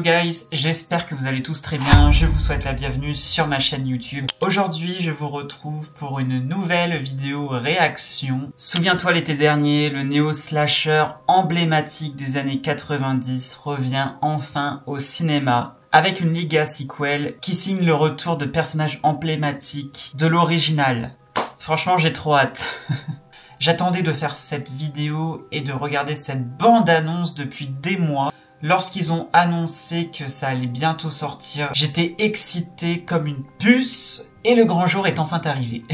guys, j'espère que vous allez tous très bien, je vous souhaite la bienvenue sur ma chaîne YouTube. Aujourd'hui, je vous retrouve pour une nouvelle vidéo réaction. Souviens-toi l'été dernier, le néo-slasher emblématique des années 90 revient enfin au cinéma avec une Liga sequel qui signe le retour de personnages emblématiques de l'original. Franchement, j'ai trop hâte. J'attendais de faire cette vidéo et de regarder cette bande-annonce depuis des mois. Lorsqu'ils ont annoncé que ça allait bientôt sortir, j'étais excité comme une puce et le grand jour est enfin arrivé.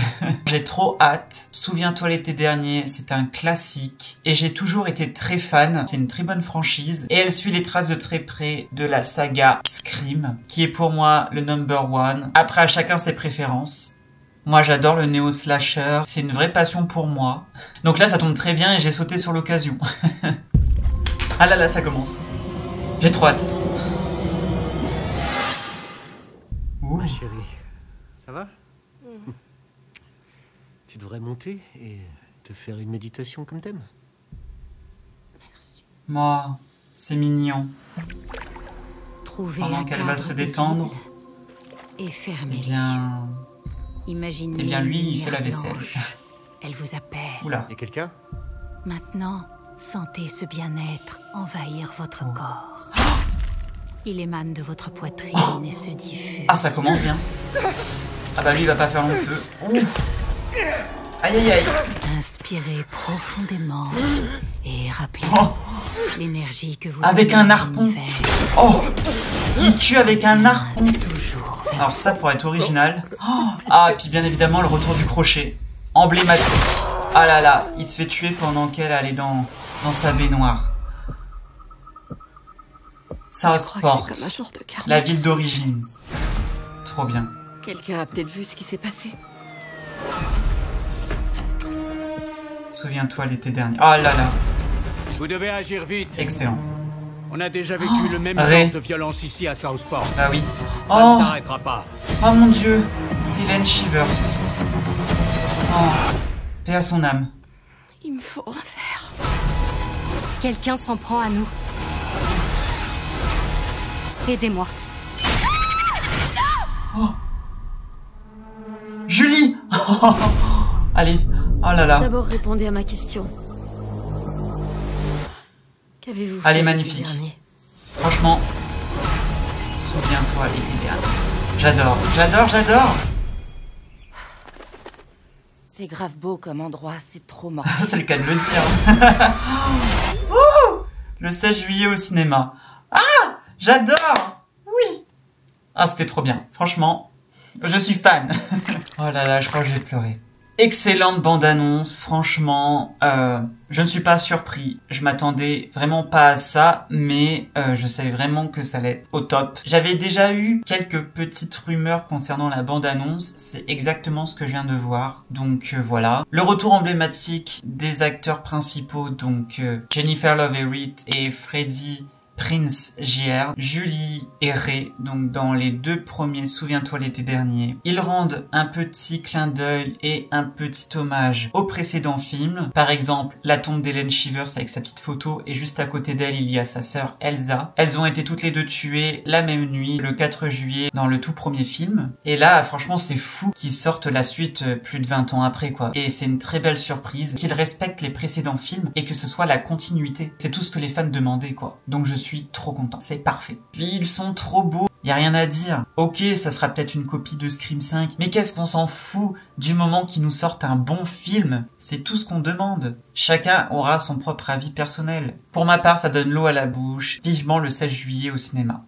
J'ai trop hâte. Souviens-toi l'été dernier, c'est un classique et j'ai toujours été très fan. C'est une très bonne franchise et elle suit les traces de très près de la saga Scream, qui est pour moi le #1. Après, à chacun ses préférences. Moi, j'adore le néo-slasher. C'est une vraie passion pour moi. Donc là, ça tombe très bien et j'ai sauté sur l'occasion. Ah là là, ça commence. J'ai trop hâte. Ma chérie, ça va? Tu devrais monter et te faire une méditation comme t'aimes. Merci. Moi, c'est mignon. Trouvez Pendant un qu'elle va cadre se détendre, et fermez eh les yeux. bien... Imaginez Eh bien, lui, une il fait la lumière vaisselle. blanche. Elle vous appelle. Oula. Et quelqu'un? Maintenant, sentez ce bien-être envahir votre corps. Il émane de votre poitrine et se diffuse. Ah, ça commence bien. Ah bah lui, il va pas faire long feu. Aïe aïe aïe. Inspirez profondément et rappelez l'énergie que vous Avec donnez un à harpon. l'univers. Oh, il tue avec un harpon. Toujours vers Alors ça, pour être original. Oh, ah, et puis bien évidemment, le retour du crochet. Emblématique. Ah là là, il se fait tuer pendant qu'elle allait dans sa baignoire. Southport, Comme un genre de karma. la ville d'origine. Trop bien. Quelqu'un a peut-être vu ce qui s'est passé. Souviens-toi l'été dernier. Oh là là, Vous devez agir vite. excellent. On a déjà vécu le même Ray. genre de violence ici à Southport. Ah oui. Ça ne Oh, s'arrêtera pas. oh mon dieu, Helen Shivers. Oh, paix à son âme. Il me faut un verre. Quelqu'un s'en prend à nous. Aidez-moi. Julie. Allez, oh là là. D'abord, répondez à ma question. Qu'avez-vous fait Allez, l'été magnifique. dernier? Franchement, souviens-toi l'été dernier. J'adore, j'adore, j'adore. C'est grave beau comme endroit, c'est trop mortel. C'est le cas de le dire. Ouh, le 16 juillet au cinéma. Ah, j'adore. Oui. Ah, c'était trop bien. Franchement, je suis fan. Oh là là, je crois que je vais pleurer. Excellente bande-annonce, franchement, je ne suis pas surpris. Je m'attendais vraiment pas à ça, mais je savais vraiment que ça allait être au top. J'avais déjà eu quelques petites rumeurs concernant la bande-annonce, c'est exactement ce que je viens de voir, donc voilà. Le retour emblématique des acteurs principaux, donc Jennifer Love Hewitt et Freddie Prinze Jr, Julie et Ray, donc dans les deux premiers Souviens-toi l'été dernier. Ils rendent un petit clin d'œil et un petit hommage au précédent film. Par exemple, la tombe d'Helen Shivers avec sa petite photo et juste à côté d'elle, il y a sa sœur Elsa. Elles ont été toutes les deux tuées la même nuit, le 4 juillet, dans le tout premier film. Et là, franchement, c'est fou qu'ils sortent la suite plus de 20 ans après, quoi. Et c'est une très belle surprise qu'ils respectent les précédents films et que ce soit la continuité. C'est tout ce que les fans demandaient, quoi. Donc je suis trop content, c'est parfait. Puis ils sont trop beaux, y a rien à dire. Ok, ça sera peut-être une copie de Scream 5, mais qu'est-ce qu'on s'en fout du moment qu'ils nous sortent un bon film? C'est tout ce qu'on demande. Chacun aura son propre avis personnel. Pour ma part, ça donne l'eau à la bouche. Vivement le 16 juillet au cinéma.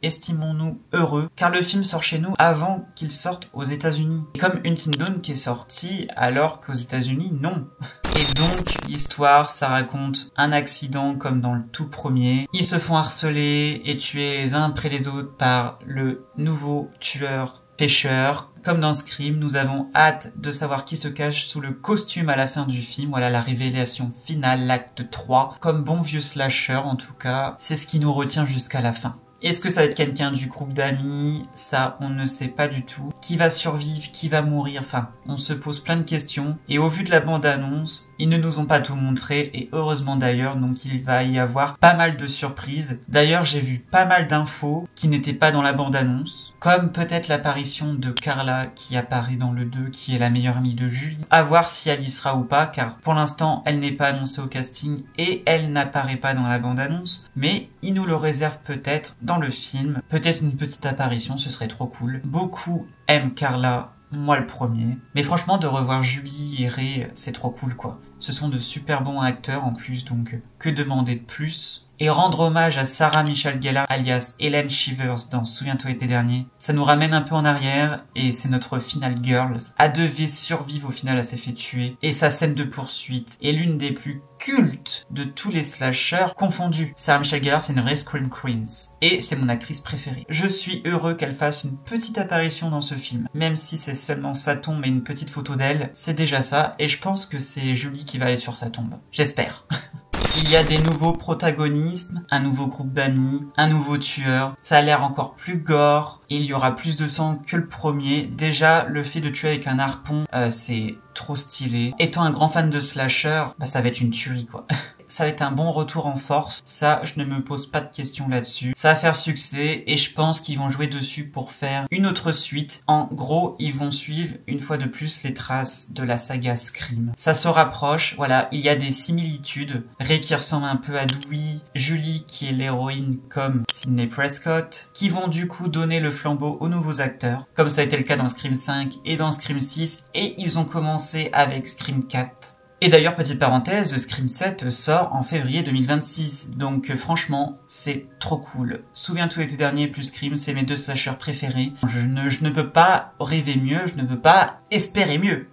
Estimons-nous heureux, car le film sort chez nous avant qu'il sorte aux États-Unis. Comme Until Dawn qui est sorti alors qu'aux États-Unis, non. Et donc, l'histoire, ça raconte un accident comme dans le tout premier. Ils se font harceler et tuer les uns après les autres par le nouveau tueur pêcheur. Comme dans Scream, nous avons hâte de savoir qui se cache sous le costume à la fin du film. Voilà la révélation finale, l'acte 3. Comme bon vieux slasher, en tout cas, c'est ce qui nous retient jusqu'à la fin. Est-ce que ça va être quelqu'un du groupe d'amis? Ça, on ne sait pas du tout. Qui va survivre? Qui va mourir? Enfin, on se pose plein de questions. Et au vu de la bande-annonce, ils ne nous ont pas tout montré, et heureusement d'ailleurs, donc il va y avoir pas mal de surprises. D'ailleurs, j'ai vu pas mal d'infos qui n'étaient pas dans la bande-annonce, comme peut-être l'apparition de Carla qui apparaît dans le 2, qui est la meilleure amie de Julie. À voir si elle y sera ou pas, car pour l'instant, elle n'est pas annoncée au casting et elle n'apparaît pas dans la bande-annonce, mais ils nous le réservent peut-être dans le film. Peut-être une petite apparition, ce serait trop cool. Beaucoup aiment Carla, moi le premier. Mais franchement, de revoir Julie et Ray, c'est trop cool quoi. Ce sont de super bons acteurs en plus, donc que demander de plus? Et rendre hommage à Sarah Michelle Gellar, alias Helen Shivers dans Souviens-toi l'été dernier, ça nous ramène un peu en arrière, et c'est notre Final Girls. Elle devait survivre, au final elle s'est fait tuer, et sa scène de poursuite est l'une des plus cultes de tous les slashers confondus. Sarah Michelle Gellar, c'est une vraie Scream Queens, et c'est mon actrice préférée. Je suis heureux qu'elle fasse une petite apparition dans ce film, même si c'est seulement sa tombe et une petite photo d'elle, c'est déjà ça, et je pense que c'est Julie qui va aller sur sa tombe. J'espère. Il y a des nouveaux protagonistes, un nouveau groupe d'amis, un nouveau tueur. Ça a l'air encore plus gore. Il y aura plus de sang que le premier. Déjà, le fait de tuer avec un harpon, c'est trop stylé. Étant un grand fan de slasher, bah, ça va être une tuerie quoi. Ça va être un bon retour en force. Ça, je ne me pose pas de questions là-dessus. Ça va faire succès et je pense qu'ils vont jouer dessus pour faire une autre suite. En gros, ils vont suivre une fois de plus les traces de la saga Scream. Ça se rapproche, voilà, il y a des similitudes. Ray qui ressemble un peu à Dewey, Julie qui est l'héroïne comme Sidney Prescott, qui vont du coup donner le flambeau aux nouveaux acteurs, comme ça a été le cas dans Scream 5 et dans Scream 6, et ils ont commencé avec Scream 4. Et d'ailleurs, petite parenthèse, Scream 7 sort en février 2026, donc franchement, c'est trop cool. Souviens-toi l'été dernier plus Scream, c'est mes deux slashers préférés. Je ne peux pas rêver mieux, je ne peux pas espérer mieux.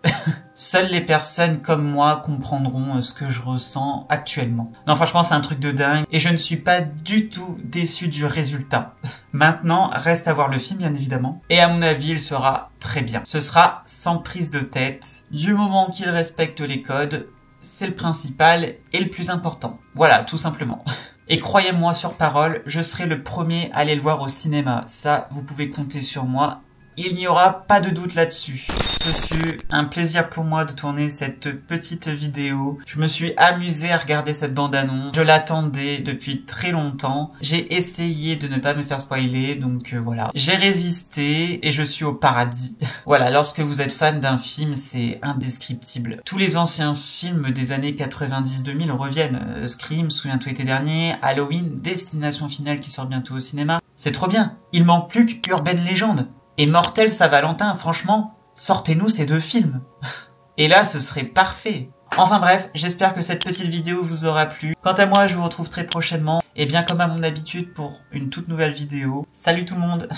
Seules les personnes comme moi comprendront ce que je ressens actuellement. Non, franchement, c'est un truc de dingue et je ne suis pas du tout déçu du résultat. Maintenant, reste à voir le film, bien évidemment. Et à mon avis, il sera très bien. Ce sera sans prise de tête. Du moment qu'il respecte les codes, c'est le principal et le plus important. Voilà, tout simplement. Et croyez-moi sur parole, je serai le premier à aller le voir au cinéma. Ça, vous pouvez compter sur moi. Il n'y aura pas de doute là-dessus. Ce fut un plaisir pour moi de tourner cette petite vidéo. Je me suis amusé à regarder cette bande-annonce. Je l'attendais depuis très longtemps. J'ai essayé de ne pas me faire spoiler, donc voilà. J'ai résisté et je suis au paradis. Voilà, lorsque vous êtes fan d'un film, c'est indescriptible. Tous les anciens films des années 90-2000 reviennent. Scream, Souviens-toi l'été dernier, Halloween, Destination Finale qui sort bientôt au cinéma. C'est trop bien. Il manque plus qu'Urban Legend. Et Mortel Saint-Valentin, franchement, sortez-nous ces deux films. Et là, ce serait parfait. Enfin bref, j'espère que cette petite vidéo vous aura plu. Quant à moi, je vous retrouve très prochainement. Et bien comme à mon habitude pour une toute nouvelle vidéo. Salut tout le monde!